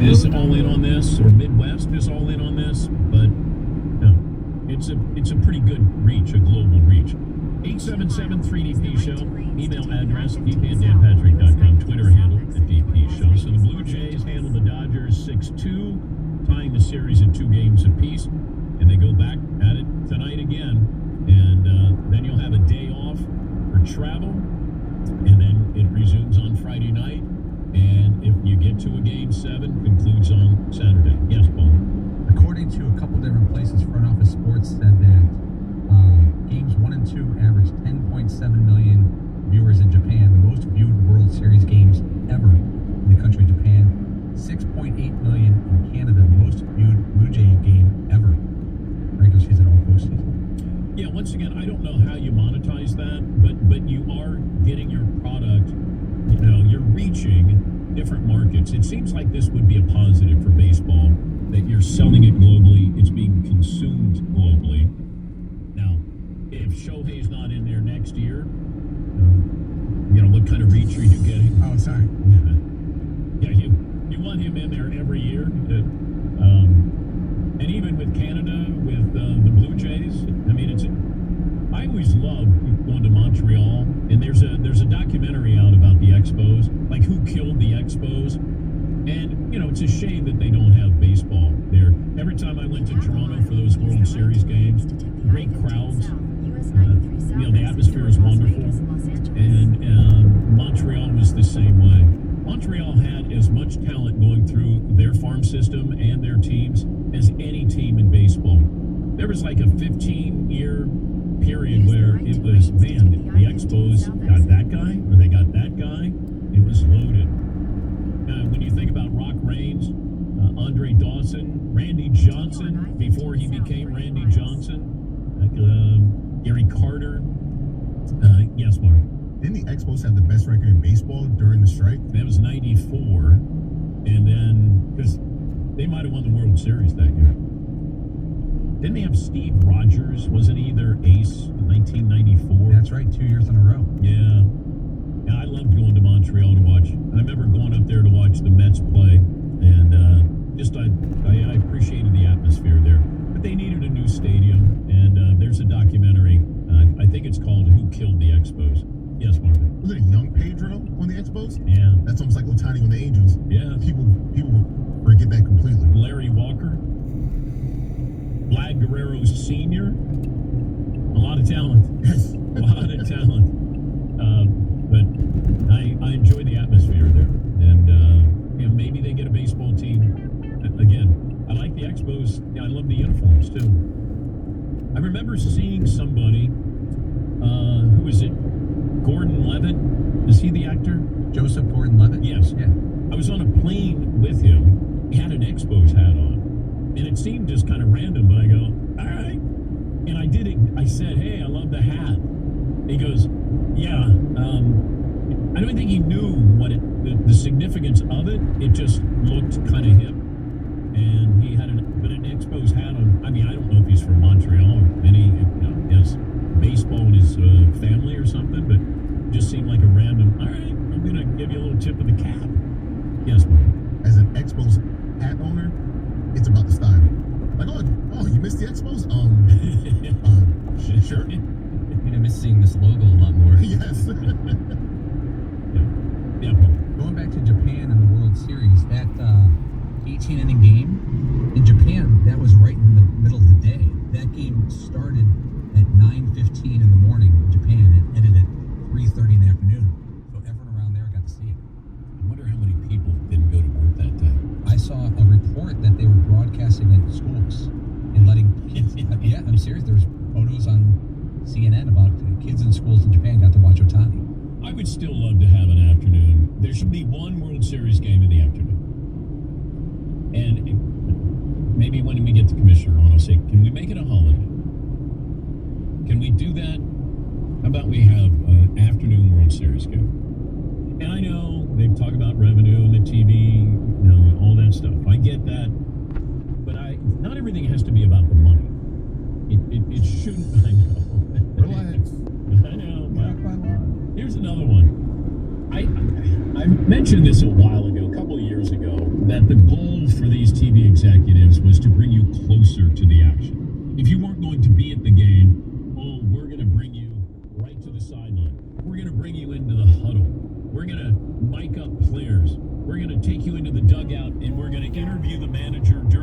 is all in on this, or Midwest is all in on this, but no, it's a pretty good reach, a global reach. 877-3DP Show, email address, dp@danpatrick.com, Twitter handle @DP Show. So the Blue Jays handle the Dodgers 6-2, tying the series at 2 games apiece, and they go back at it tonight again, and then you'll have a day off for travel, and then it resumes on Friday night, and if you get to a Game 7, concludes on Saturday. Yes, Paul? According to a couple different places, Front Office Sports said that games 1 and 2 averaged 10.7 million viewers in Japan, the most viewed World Series games ever in the country of Japan. 6.8 million in Canada, the most viewed Blue Jay game ever. Regular season or postseason. Yeah, once again, I don't know how you monetize that, but you are getting your product, you're reaching different markets. It seems like this would be a positive for baseball, that you're selling it globally, it's being consumed globally. Now, if Shohei's not in there next year, what kind of reach are you getting? Oh, sorry. Yeah, you want him in there every year. And even with Canada, with the Blue Jays, I mean, I always love going to Montreal, and there's a documentary out about the Expos, like who killed the Expos. And, it's a shame that they don't have baseball there. Every time I went to Toronto for those World Series games, great crowds. The atmosphere is wonderful. And Montreal was the same way. Montreal had as much talent going through their farm system and their teams as any team in baseball. There was like a 15-year period where it was, man, the Expos got that guy, or they got that guy. It was loaded. When you think about Rock Raines, Andre Dawson, Randy Johnson, before he became Randy Johnson, Gary Carter. Yes, Mark. Didn't the Expos have the best record in baseball during the strike? That was 94. And then, because they might have won the World Series that year. Didn't they have Steve Rogers? Wasn't he their ace in 1994? That's right, 2 years in a row. Yeah. I loved going to Montreal to watch. I remember going up there to watch the Mets play, and I appreciated the atmosphere there. But they needed a new stadium, and there's a documentary. I think it's called "Who Killed the Expos." Yes, Marvin. Was it a young Pedro on the Expos? Yeah. That's almost like Ohtani on the Angels. Yeah. People forget that completely. Larry Walker, Vlad Guerrero Sr. A lot of talent. Yes. A lot of talent. But I enjoy the atmosphere there, and maybe they get a baseball team again. I like the Expos. Yeah, I love the uniforms too. I remember seeing somebody. Who is it? Gordon Levitt. Is he the actor? Joseph Gordon-Levitt? Yes. Yeah. I was on a plane with him. He had an Expos hat on, and it seemed just kind of random. But I go, all right, and I did it. I said, hey, I love the hat. He goes, yeah. I don't think he knew what the significance of it. It just looked kind of hip. And he had an Expos hat on. I mean, I don't know if he's from Montreal or he has baseball in his family or something, but it just seemed like a random, all right, I'm going to give you a little tip of the cap. Yes, Mark. As an Expos hat owner, it's about the style. Like, oh, you missed the Expos? Sure. I miss seeing this logo a lot more. Yes. Yeah, Paul. Going back to Japan and the World Series, that 18-inning game in Japan, that was right in the middle of the day. That game started at 9:15 in the morning in Japan and ended at 3:30 in the afternoon. So everyone around there got to see it. I wonder how many people didn't go to work that day. I saw a report that they were broadcasting in schools and letting kids. Yeah, I'm serious. There was photos on CNN about kids in schools in Japan got to watch Ohtani. I would still love to have an afternoon. There should be one World Series game in the afternoon. And maybe when we get the commissioner on, I'll say, can we make it a holiday? Can we do that? How about we have an afternoon World Series game? And I know they talk about revenue and the TV, all that stuff. I get that. But not everything has to be about the money. It shouldn't, I know. Relax. I know. Here's another one. I mentioned this a while ago, a couple of years ago, that the goal executives was to bring you closer to the action. If you weren't going to be at the game, oh, we're going to bring you right to the sideline. We're going to bring you into the huddle. We're going to mic up players. We're going to take you into the dugout and we're going to interview the manager during